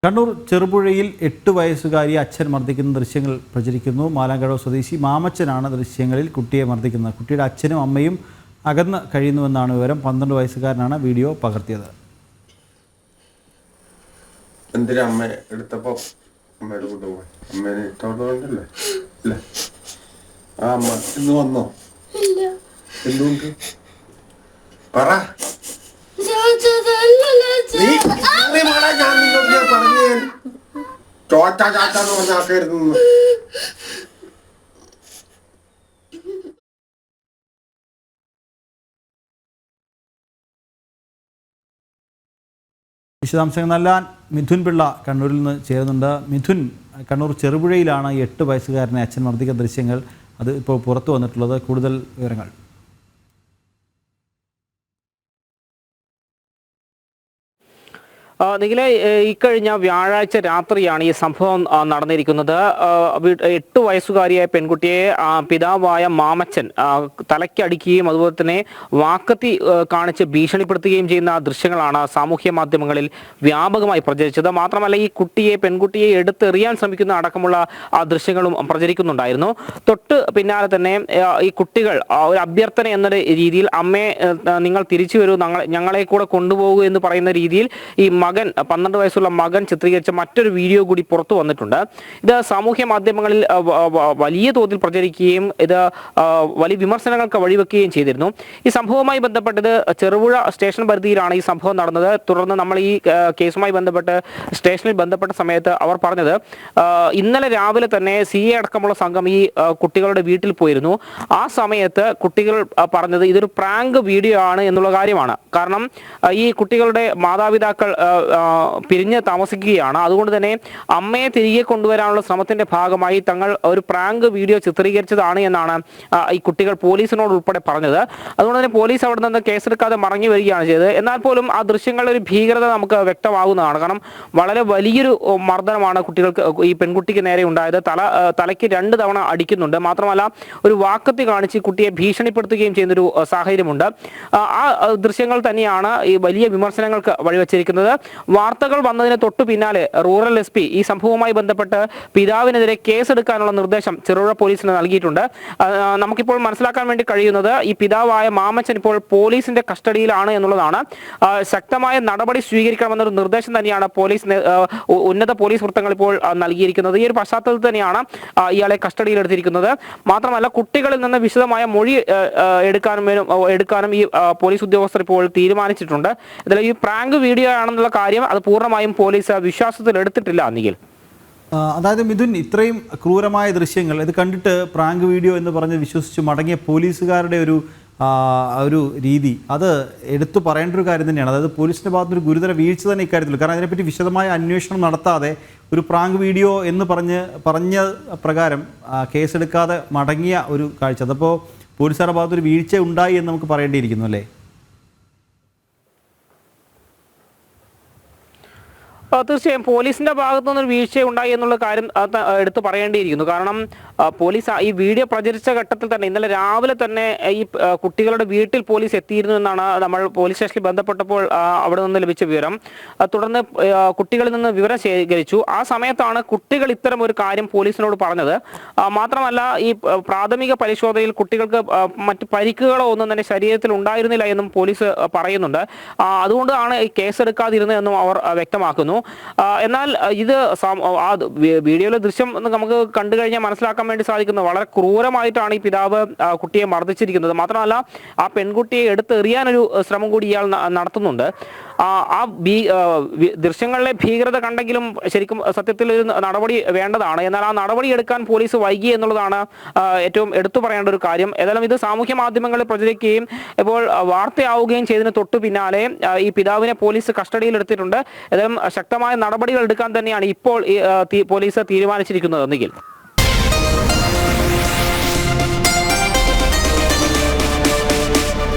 കണ്ണൂർ ചെറുപുഴയിൽ 8 വയസ്സുകാരിയെ അച്ഛൻ മർദ്ദിക്കുന്ന ദൃശ്യങ്ങൾ പ്രചരിക്കുന്നു. മാലാങ്കടവ് സ്വദേശി മാമച്ചനാണ് ദൃശ്യങ്ങളിൽ കുട്ടിയെ മർദ്ദിക്കുന്നത്. കുട്ടിയുടെ അച്ഛനും അമ്മയും അകന്ന് കഴിയുന്നുവെന്നാണ് വിവരം. 12 വയസ്സുകാരനാണ് വീഡിയോ പകർത്തിയത്. എന്തിനാ അമ്മ എടുത്തപ്പോ അമ്മയുടെ കൊണ്ടുപോയി? അമ്മേനെ ഇഷ്ടമുള്ളതുകൊണ്ടല്ലേ? ഇല്ല. ആ അമ്മ ഇന്ന് വന്നോ? എന്തുകൊണ്ട് പറ. ഞാൻ നിന്നോട് പറഞ്ഞു ചോറ്റാന്ന് പറഞ്ഞാക്കരുത്. വിശദാംശങ്ങൾ നൽകാൻ മിഥുൻ പിള്ള കണ്ണൂരിൽ നിന്ന് ചേരുന്നുണ്ട്. മിഥുൻ, കണ്ണൂർ ചെറുപുഴയിലാണ് 8 വയസ്സുകാരനെ അച്ഛൻ മർദ്ദിക്കുന്ന ദൃശ്യങ്ങൾ അത് ഇപ്പോൾ പുറത്തു വന്നിട്ടുള്ളത്. കൂടുതൽ വിവരങ്ങൾ. നിഖിലെ, ഇക്കഴിഞ്ഞ വ്യാഴാഴ്ച രാത്രിയാണ് ഈ സംഭവം നടന്നിരിക്കുന്നത്. 8 വയസ്സുകാരിയായ പെൺകുട്ടിയെ പിതാവായ മാമച്ചൻ തലയ്ക്കടിക്കുകയും അതുപോലെ തന്നെ വാക്കത്തി കാണിച്ച് ഭീഷണിപ്പെടുത്തുകയും ചെയ്യുന്ന ദൃശ്യങ്ങളാണ് സാമൂഹ്യ മാധ്യമങ്ങളിൽ വ്യാപകമായി പ്രചരിച്ചത്. മാത്രമല്ല, ഈ പെൺകുട്ടിയെ എടുത്തെറിയാൻ ശ്രമിക്കുന്ന അടക്കമുള്ള ദൃശ്യങ്ങളും പ്രചരിക്കുന്നുണ്ടായിരുന്നു. തൊട്ട് പിന്നാലെ തന്നെ ഈ കുട്ടികൾ ഒരു അഭ്യർത്ഥന എന്ന രീതിയിൽ അമ്മയെ നിങ്ങൾ തിരിച്ചു വരൂ, ഞങ്ങളെ കൂടെ കൊണ്ടുപോകൂ എന്ന് പറയുന്ന രീതിയിൽ ഈ 12 വയസ്സുള്ള മകൻ ചിത്രീകരിച്ച മറ്റൊരു വീഡിയോ കൂടി പുറത്തു വന്നിട്ടുണ്ട്. ഇത് സാമൂഹ്യ മാധ്യമങ്ങളിൽ വലിയ തോതിൽ പ്രചരിക്കുകയും ഇത് വലിയ വിമർശനങ്ങൾക്ക് വഴിവെക്കുകയും ചെയ്തിരുന്നു. ഈ സംഭവവുമായി ബന്ധപ്പെട്ടത് ചെറുപുഴ സ്റ്റേഷൻ പരിധിയിലാണ് ഈ സംഭവം നടന്നത്. തുടർന്ന് നമ്മൾ ഈ കേസുമായി ബന്ധപ്പെട്ട് സ്റ്റേഷനിൽ ബന്ധപ്പെട്ട സമയത്ത് അവർ പറഞ്ഞത് ഇന്നലെ രാവിലെ തന്നെ CA അടക്കമുള്ള സംഘം ഈ കുട്ടികളുടെ വീട്ടിൽ പോയിരുന്നു. ആ സമയത്ത് കുട്ടികൾ പറഞ്ഞത് ഇതൊരു പ്രാങ്ക് വീഡിയോ ആണ് എന്നുള്ള കാര്യമാണ്. കാരണം ഈ കുട്ടികളുടെ മാതാപിതാക്കൾ പിരിഞ്ഞ് താമസിക്കുകയാണ്. അതുകൊണ്ട് തന്നെ അമ്മയെ തിരികെ കൊണ്ടുവരാനുള്ള ശ്രമത്തിന്റെ ഭാഗമായി തങ്ങൾ ഒരു പ്രാങ്ക് വീഡിയോ ചിത്രീകരിച്ചതാണ് എന്നാണ് ഈ കുട്ടികൾ പോലീസിനോട് ഉൾപ്പെടെ പറഞ്ഞത്. അതുകൊണ്ട് തന്നെ പോലീസ് അവിടെ നിന്ന് കേസെടുക്കാതെ മടങ്ങി വരികയാണ് ചെയ്തത്. എന്നാൽ പോലും ആ ദൃശ്യങ്ങളുടെ ഒരു ഭീകരത നമുക്ക് വ്യക്തമാകുന്നതാണ്. കാരണം വളരെ വലിയൊരു മർദ്ദനമാണ് ഈ പെൺകുട്ടിക്ക് നേരെ ഉണ്ടായത്. തലയ്ക്ക് 2 തവണ അടിക്കുന്നുണ്ട്. മാത്രമല്ല, ഒരു വാക്കത്തി കാണിച്ച് കുട്ടിയെ ഭീഷണിപ്പെടുത്തുകയും ചെയ്യുന്നൊരു സാഹചര്യമുണ്ട്. ആ ദൃശ്യങ്ങൾ തന്നെയാണ് ഈ വലിയ വിമർശനങ്ങൾക്ക് വഴിവെച്ചിരിക്കുന്നത്. വാർത്തകൾ വന്നതിന് തൊട്ടു പിന്നാലെ റൂറൽ SP ഈ സംഭവവുമായി ബന്ധപ്പെട്ട് പിതാവിനെതിരെ കേസെടുക്കാനുള്ള നിർദ്ദേശം ചെറുപുഴ പോലീസിന് നൽകിയിട്ടുണ്ട്. നമുക്കിപ്പോൾ മനസ്സിലാക്കാൻ വേണ്ടി കഴിയുന്നത് ഈ പിതാവായ മാമച്ചൻ ഇപ്പോൾ പോലീസിന്റെ കസ്റ്റഡിയിലാണ് എന്നുള്ളതാണ്. ശക്തമായ നടപടി സ്വീകരിക്കണമെന്നൊരു നിർദ്ദേശം തന്നെയാണ് ഉന്നത പോലീസ് വൃത്തങ്ങൾ ഇപ്പോൾ നൽകിയിരിക്കുന്നത്. ഈ ഒരു പശ്ചാത്തലത്തിൽ തന്നെയാണ് ഇയാളെ കസ്റ്റഡിയിലെടുത്തിരിക്കുന്നത്. മാത്രമല്ല, കുട്ടികളിൽ നിന്ന് വിശദമായ മൊഴി എടുക്കാനും ഈ പോലീസ് ഉദ്യോഗസ്ഥർ ഇപ്പോൾ തീരുമാനിച്ചിട്ടുണ്ട്. ഇതിൽ ഈ പ്രാങ്ക് വീഡിയോ ആണെന്നുള്ള കാര്യം അത് പൂർണ്ണമായും പോലീസ് വിശ്വാസത്തിൽ എടുത്തിട്ടില്ല. നിഖിൽ, അതായത് മിഥുൻ, ഇത്രയും ക്രൂരമായ ദൃശ്യങ്ങൾ ഇത് കണ്ടിട്ട് പ്രാങ്ക് വീഡിയോ എന്ന് പറഞ്ഞ് വിശ്വസിച്ച് മടങ്ങിയ പോലീസുകാരുടെ ഒരു രീതി അത് എടുത്തു പറയേണ്ട ഒരു കാര്യം തന്നെയാണ്. അതായത് പോലീസിൻ്റെ ഭാഗത്ത് ഒരു ഗുരുതര വീഴ്ച തന്നെ ഇക്കാര്യത്തിൽ. കാരണം അതിനെപ്പറ്റി വിശദമായ അന്വേഷണം നടത്താതെ ഒരു പ്രാങ്ക് വീഡിയോ എന്ന് പറഞ്ഞ പ്രകാരം കേസെടുക്കാതെ മടങ്ങിയ ഒരു കാഴ്ച, അതപ്പോൾ പോലീസുകാരുടെ ഭാഗത്തൊരു വീഴ്ച ഉണ്ടായി എന്ന് നമുക്ക് പറയേണ്ടിയിരിക്കുന്നു അല്ലേ? തീർച്ചയായും പോലീസിന്റെ ഭാഗത്തു നിന്നൊരു വീഴ്ച ഉണ്ടായി എന്നുള്ള കാര്യം എടുത്തു പറയേണ്ടിയിരിക്കുന്നു. കാരണം പോലീസ് ഈ വീഡിയോ പ്രചരിച്ച ഘട്ടത്തിൽ തന്നെ ഇന്നലെ രാവിലെ തന്നെ ഈ കുട്ടികളുടെ വീട്ടിൽ പോലീസ് എത്തിയിരുന്നു എന്നാണ് നമ്മൾ പോലീസ് സ്റ്റേഷനിൽ ബന്ധപ്പെട്ടപ്പോൾ അവിടെ നിന്ന് ലഭിച്ച വിവരം. തുടർന്ന് കുട്ടികളിൽ നിന്ന് വിവരം ശേഖരിച്ചു. ആ സമയത്താണ് കുട്ടികൾ ഇത്തരം ഒരു കാര്യം പോലീസിനോട് പറഞ്ഞത്. മാത്രമല്ല, ഈ പ്രാഥമിക പരിശോധനയിൽ കുട്ടികൾക്ക് മറ്റ് പരിക്കുകളോ ഒന്നും തന്നെ ശരീരത്തിൽ ഉണ്ടായിരുന്നില്ല എന്നും പോലീസ് പറയുന്നുണ്ട്. അതുകൊണ്ടാണ് ഈ കേസെടുക്കാതിരുന്നതെന്നും അവർ വ്യക്തമാക്കുന്നു. എന്നാൽ ഇത് വീഡിയോയിലെ ദൃശ്യം നമുക്ക് കണ്ടു കഴിഞ്ഞാൽ മനസ്സിലാക്കാൻ വേണ്ടി സാധിക്കുന്നത് വളരെ ക്രൂരമായിട്ടാണ് ഈ പിതാവ് കുട്ടിയെ മർദ്ദിച്ചിരിക്കുന്നത്. മാത്രമല്ല, ആ പെൺകുട്ടിയെ എടുത്തെറിയാനൊരു ശ്രമം കൂടി ഇയാൾ നടത്തുന്നുണ്ട്. ആ ദൃശ്യങ്ങളിലെ ഭീകരത കണ്ടെങ്കിലും ശരിക്കും സത്യത്തിൽ ഒരു നടപടി വേണ്ടതാണ്. എന്നാൽ ആ നടപടി എടുക്കാൻ പോലീസ് വൈകി എന്നുള്ളതാണ് ഏറ്റവും എടുത്തു പറയേണ്ട ഒരു കാര്യം. ഏതായാലും ഇത് സാമൂഹ്യ മാധ്യമങ്ങളിൽ പ്രചരിക്കുകയും ഇപ്പോൾ വാർത്തയാവുകയും ചെയ്തതിന് തൊട്ടു പിന്നാലെ ഈ പിതാവിനെ പോലീസ് കസ്റ്റഡിയിൽ എടുത്തിട്ടുണ്ട്. ഏതായാലും ശക്തമായ നടപടികൾ എടുക്കാൻ തന്നെയാണ് ഇപ്പോൾ പോലീസ് തീരുമാനിച്ചിരിക്കുന്നത്. നിഖിൽ.